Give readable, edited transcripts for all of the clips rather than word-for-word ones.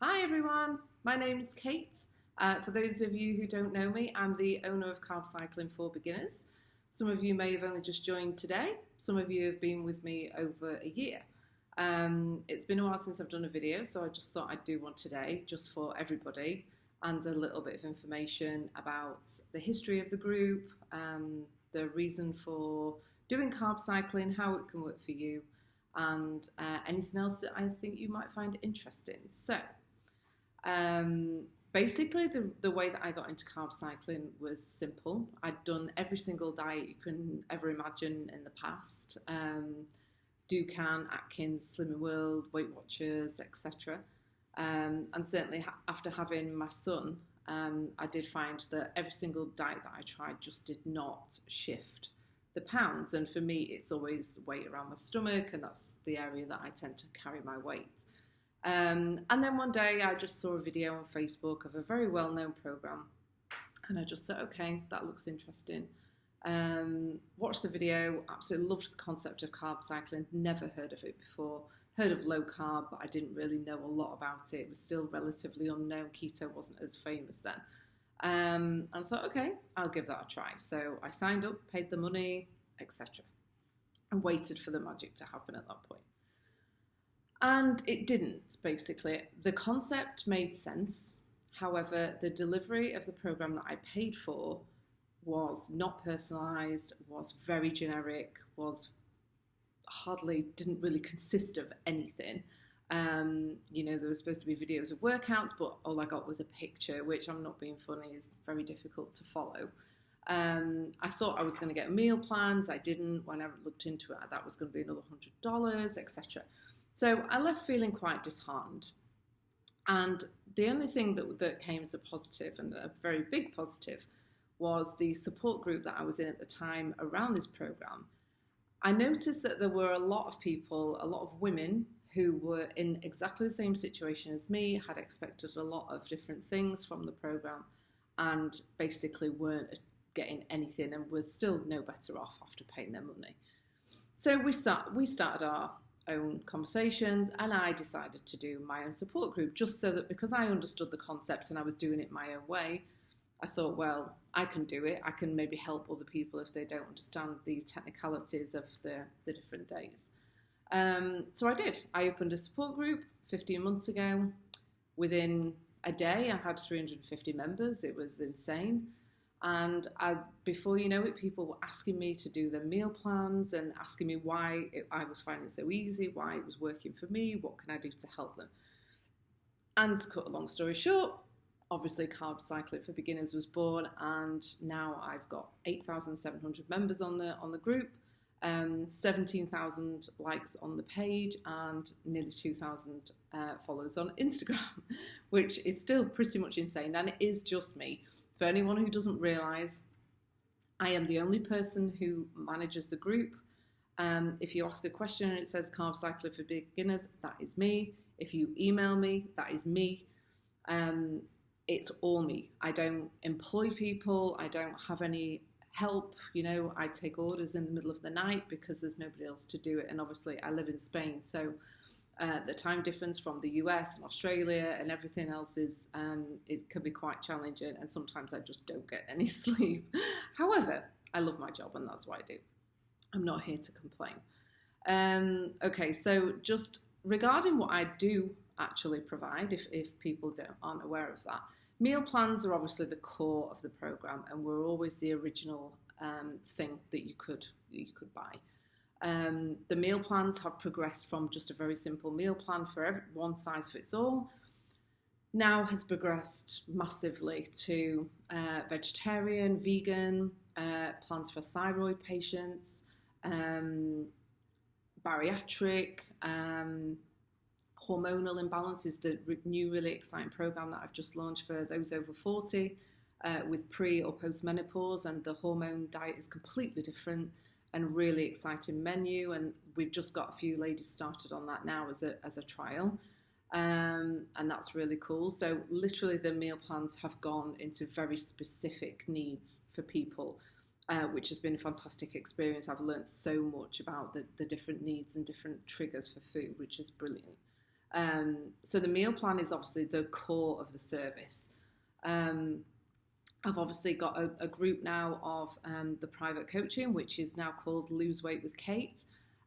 Hi everyone, my name is Kate. For those of you who don't know me, I'm the owner of Carb Cycling for Beginners. Some of you may have only just joined today, some of you have been with me over a year. It's been a while since I've done a video, so I just thought I'd do one today just for everybody and a little bit of information about the history of the group, the reason for doing carb cycling, how it can work for you, and anything else that I think you might find interesting. So, basically, the way that I got into carb cycling was simple. I'd done every single diet you can ever imagine in the past. Dukan, Atkins, Slimming World, Weight Watchers, etc. And certainly after having my son, I did find that every single diet that I tried just did not shift the pounds. And for me, it's always weight around my stomach, and that's the area that I tend to carry my weight. And then one day I just saw a video on Facebook of a very well-known program, and I just said, okay, that looks interesting. Watched the video, absolutely loved the concept of carb cycling, never heard of it before, heard of low carb, but I didn't really know a lot about it. It was still relatively unknown, keto wasn't as famous then. And I thought, okay, I'll give that a try. So I signed up, paid the money, etc. and waited for the magic to happen at that point. And it didn't, basically. The concept made sense. However, the delivery of the program that I paid for was not personalised, was very generic, didn't really consist of anything. There were supposed to be videos of workouts, but all I got was a picture, which, I'm not being funny, is very difficult to follow. I thought I was going to get meal plans. I didn't. When I looked into it, that was going to be another $100, etc. So I left feeling quite disheartened. And the only thing that came as a positive, and a very big positive, was the support group that I was in at the time around this program. I noticed that there were a lot of people, a lot of women, who were in exactly the same situation as me, had expected a lot of different things from the program, and basically weren't getting anything and were still no better off after paying their money. So we started our own conversations, and I decided to do my own support group, just so that, because I understood the concept and I was doing it my own way, I thought, well, I can do it. I can maybe help other people if they don't understand the technicalities of the different days. So I did. I opened a support group 15 months ago. Within a day, I had 350 members. It was insane. And before you know it, people were asking me to do their meal plans and asking me why I was finding it so easy, why it was working for me, what can I do to help them. And to cut a long story short, obviously Carb Cycling for Beginners was born, and now I've got 8,700 members on the group, 17,000 likes on the page, and nearly 2,000 followers on Instagram, which is still pretty much insane, and it is just me. For anyone who doesn't realise, I am the only person who manages the group. If you ask a question and it says Carb Cycling for Beginners, that is me. If you email me, that is me. It's all me. I don't employ people. I don't have any help. I take orders in the middle of the night because there's nobody else to do it. And obviously I live in Spain, so the time difference from the US and Australia and everything else is, it can be quite challenging, and sometimes I just don't get any sleep. However, I love my job, and that's what I do. I'm not here to complain. Okay, so just regarding what I do actually provide, if people aren't aware of that, meal plans are obviously the core of the program, and were always the original thing that you could buy. The meal plans have progressed from just a very simple meal plan for one size fits all, now has progressed massively to vegetarian, vegan, plans for thyroid patients, bariatric, hormonal imbalance is the new really exciting program that I've just launched for those over 40 with pre or post menopause, and the hormone diet is completely different and really exciting menu, and we've just got a few ladies started on that now as a trial, and that's really cool. So literally the meal plans have gone into very specific needs for people, which has been a fantastic experience. I've learned so much about the different needs and different triggers for food, which is brilliant. So the meal plan is obviously the core of the service. I've obviously got a group now of the private coaching, which is now called Lose Weight with Kate.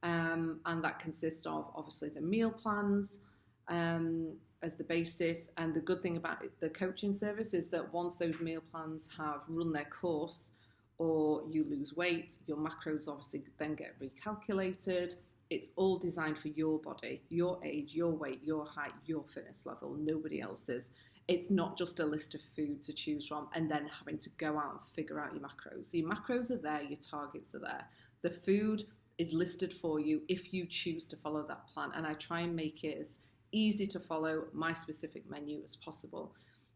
And that consists of obviously the meal plans as the basis. And the good thing about the coaching service is that once those meal plans have run their course, or you lose weight, your macros obviously then get recalculated. It's all designed for your body, your age, your weight, your height, your fitness level, nobody else's. It's not just a list of food to choose from and then having to go out and figure out your macros. So your macros are there, your targets are there. The food is listed for you if you choose to follow that plan. And I try and make it as easy to follow my specific menu as possible.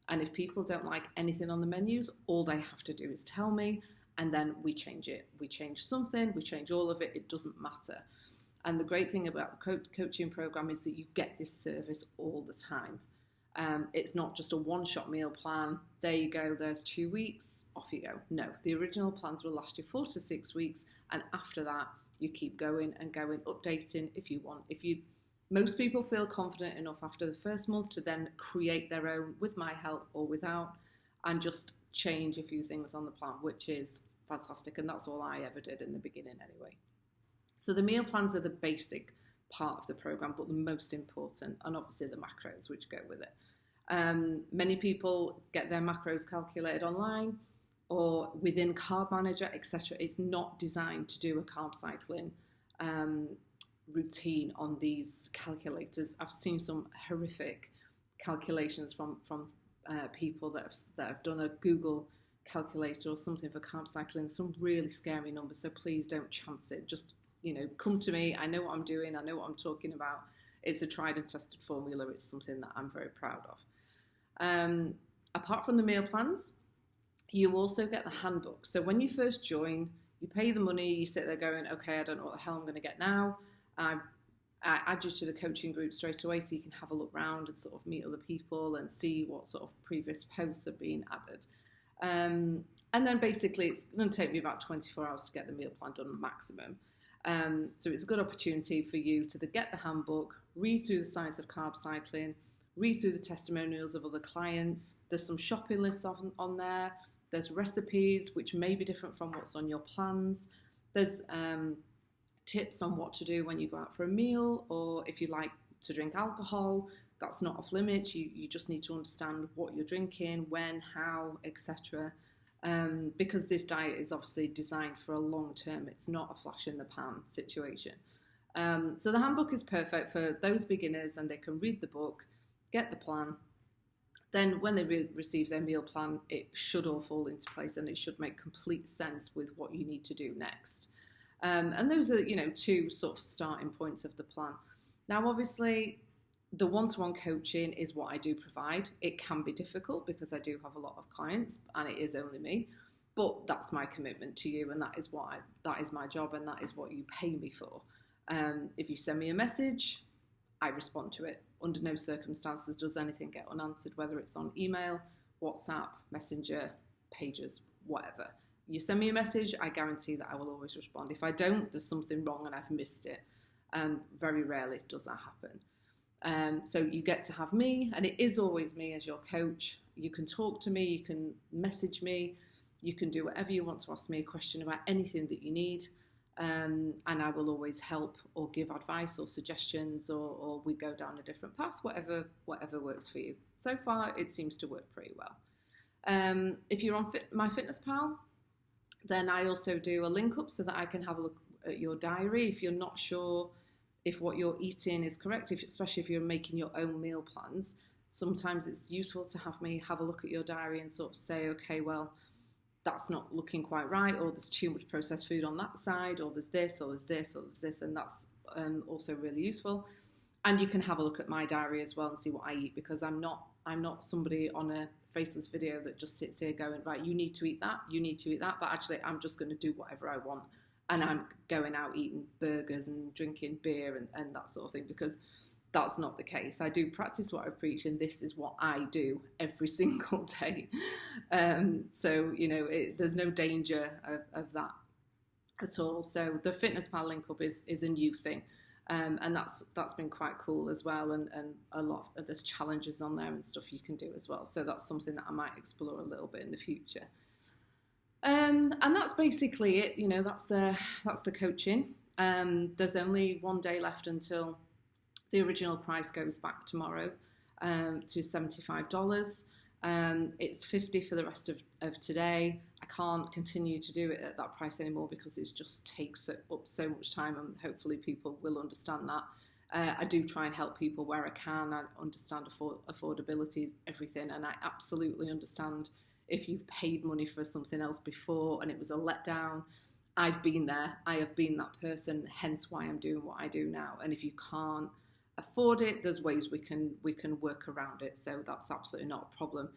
And if people don't like anything on the menus, all they have to do is tell me, and then we change it. We change something, we change all of it, it doesn't matter. And the great thing about the coaching program is that you get this service all the time. It's not just a one-shot meal plan. There you go, there's 2 weeks, off you go. No, the original plans will last you 4 to 6 weeks, and after that, you keep going and going, updating if you want. Most people feel confident enough after the first month to then create their own with my help or without, and just change a few things on the plan, which is fantastic. And that's all I ever did in the beginning anyway. So the meal plans are the basic part of the program, but the most important, and obviously the macros which go with it. Many people get their macros calculated online or within Carb Manager, etc. It's not designed to do a carb cycling routine on these calculators. I've seen some horrific calculations from people that have done a Google calculator or something for carb cycling, some really scary numbers. So please don't chance it. Just, come to me. I know what I'm doing. I know what I'm talking about. It's a tried and tested formula. It's something that I'm very proud of. Apart from the meal plans, you also get the handbook. So when you first join, you pay the money, you sit there going, okay, I don't know what the hell I'm going to get now. I add you to the coaching group straight away so you can have a look around and sort of meet other people and see what sort of previous posts have been added. And then basically it's going to take me about 24 hours to get the meal plan done maximum. So it's a good opportunity for you to get the handbook, read through the science of carb cycling, read through the testimonials of other clients. There's some shopping lists on there. There's recipes which may be different from what's on your plans. There's tips on what to do when you go out for a meal, or if you like to drink alcohol, that's not off limits. You just need to understand what you're drinking, when, how, etc. Because this diet is obviously designed for a long term. It's not a flash in the pan situation. So the handbook is perfect for those beginners, and they can read the book, get the plan. Then when they receive their meal plan, it should all fall into place and it should make complete sense with what you need to do next. And those are, two sort of starting points of the plan. Now, obviously, the one-to-one coaching is what I do provide. It can be difficult because I do have a lot of clients and it is only me, but that's my commitment to you, and that is my job, and that is what you pay me for. If you send me a message, I respond to it. Under no circumstances does anything get unanswered, whether it's on email, WhatsApp, Messenger, Pages, whatever. You send me a message, I guarantee that I will always respond. If I don't, there's something wrong and I've missed it. Very rarely does that happen. So you get to have me, and it is always me as your coach. You can talk to me, you can message me, you can do whatever you want to ask me a question about anything that you need. And I will always help or give advice or suggestions, or we go down a different path, whatever works for you. So far, it seems to work pretty well. If you're on MyFitnessPal, then I also do a link up so that I can have a look at your diary. If you're not sure if what you're eating is correct, especially if you're making your own meal plans, sometimes it's useful to have me have a look at your diary and sort of say, okay, well, that's not looking quite right, or there's too much processed food on that side, or there's this, or there's this, or there's this, and that's also really useful. And you can have a look at my diary as well and see what I eat, because I'm not somebody on a faceless video that just sits here going, right, you need to eat that, but actually I'm just going to do whatever I want, and I'm going out eating burgers and drinking beer and that sort of thing, because that's not the case. I do practice what I preach, and this is what I do every single day. So, there's no danger of that at all. So the FitnessPal link up is a new thing. And that's been quite cool as well, and a lot of there's challenges on there and stuff you can do as well. So that's something that I might explore a little bit in the future. And that's basically it. You know, that's the coaching. There's only one day left until the original price goes back tomorrow to $75. It's $50 for the rest of today. I can't continue to do it at that price anymore because it just takes up so much time, and hopefully people will understand that. I do try and help people where I can. I understand affordability is everything, and I absolutely understand if you've paid money for something else before and it was a letdown. I've been there. I have been that person, hence why I'm doing what I do now. And if you can't afford it, there's ways we can work around it. So that's absolutely not a problem.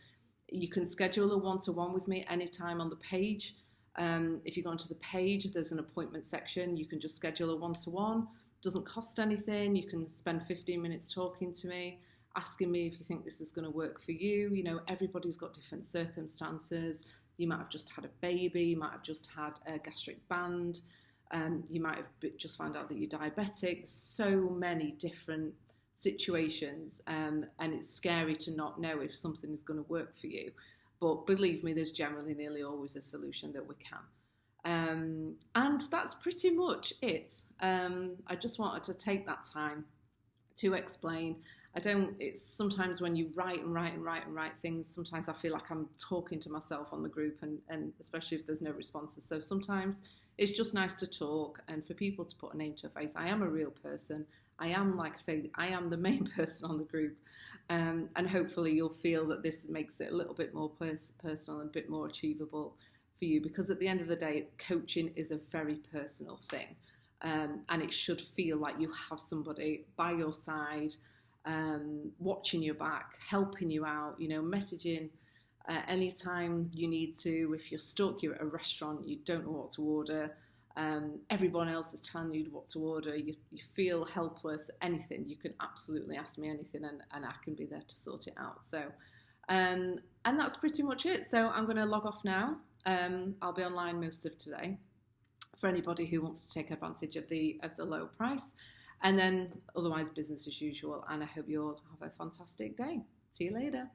You can schedule a one-to-one with me anytime on the page. If you go onto the page, there's an appointment section. You can just schedule a one-to-one. Doesn't cost anything. You can spend 15 minutes talking to me, asking me if you think this is going to work for you. You know, everybody's got different circumstances. You might have just had a baby. You might have just had a gastric band. You might have just found out that you're diabetic. There's so many different situations, and it's scary to not know if something is going to work for you. But believe me, there's generally nearly always a solution that we can. And that's pretty much it. I just wanted to take that time to explain. It's sometimes when you write things, sometimes I feel like I'm talking to myself on the group, and especially if there's no responses. So sometimes it's just nice to talk and for people to put a name to a face. I am a real person. I am, like I say, I am the main person on the group. And hopefully you'll feel that this makes it a little bit more personal and a bit more achievable for you, because at the end of the day, coaching is a very personal thing. And it should feel like you have somebody by your side, watching your back, helping you out, you know, messaging anytime you need to. If you're stuck, you're at a restaurant, you don't know what to order, everyone else is telling you what to order, you feel helpless, anything, you can absolutely ask me anything, and I can be there to sort it out. So, and that's pretty much it. So I'm going to log off now. I'll be online most of today for anybody who wants to take advantage of the low price. And then otherwise business as usual, and I hope you all have a fantastic day. See you later.